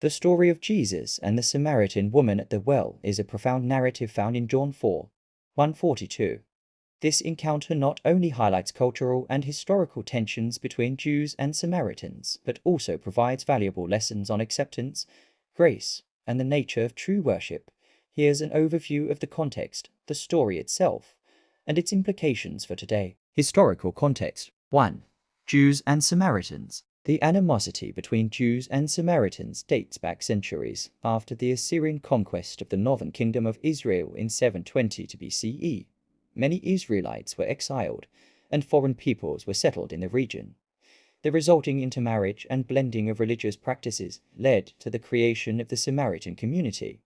The story of Jesus and the Samaritan woman at the well is a profound narrative found in John 4:142. This encounter not only highlights cultural and historical tensions between Jews and Samaritans, but also provides valuable lessons on acceptance, grace, and the nature of true worship. Here's an overview of the context, the story itself, and its implications for today. Historical context. 1. Jews and Samaritans. The animosity between Jews and Samaritans dates back centuries after the Assyrian conquest of the northern kingdom of Israel in 720 BCE. Many Israelites were exiled, and foreign peoples were settled in the region. The resulting intermarriage and blending of religious practices led to the creation of the Samaritan community,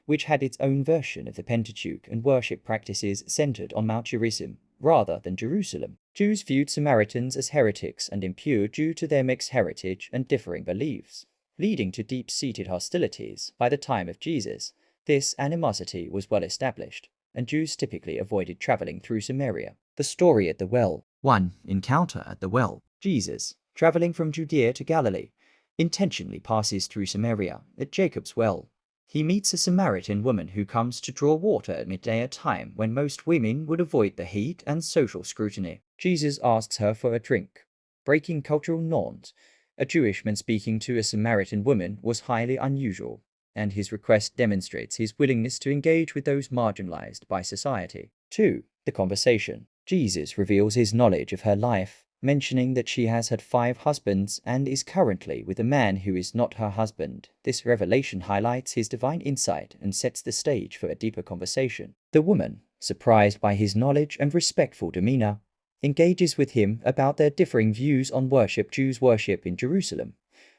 which had its own version of the Pentateuch and worship practices centered on Mount Gerizim rather than Jerusalem. Jews viewed Samaritans as heretics and impure due to their mixed heritage and differing beliefs, leading to deep-seated hostilities. By the time of Jesus, this animosity was well established, and Jews typically avoided traveling through Samaria. The story at the well. 1. Encounter at the well. Jesus, traveling from Judea to Galilee, intentionally passes through Samaria at Jacob's well. He meets a Samaritan woman who comes to draw water at midday, a time when most women would avoid the heat and social scrutiny. Jesus asks her for a drink. Breaking cultural norms, a Jewish man speaking to a Samaritan woman was highly unusual, and his request demonstrates his willingness to engage with those marginalized by society. 2. The conversation. Jesus reveals his knowledge of her life, mentioning that she has had 5 husbands and is currently with a man who is not her husband. This revelation highlights his divine insight and sets the stage for a deeper conversation. The woman, surprised by his knowledge and respectful demeanor, engages with him about their differing views on worship. Jews worship in Jerusalem,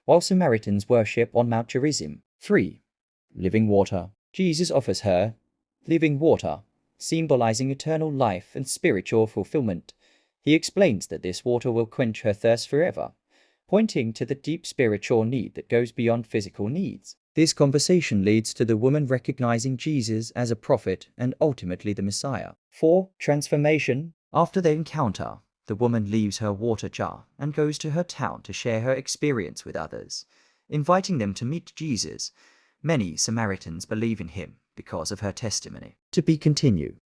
while Samaritans worship on Mount Gerizim. 3. Living water. Jesus offers her living water, symbolizing eternal life and spiritual fulfillment. He explains that this water will quench her thirst forever, pointing to the deep spiritual need that goes beyond physical needs. This conversation leads to the woman recognizing Jesus as a prophet and ultimately the Messiah. 4. Transformation. After their encounter, the woman leaves her water jar and goes to her town to share her experience with others, inviting them to meet Jesus. Many Samaritans believe in him because of her testimony. To be continued.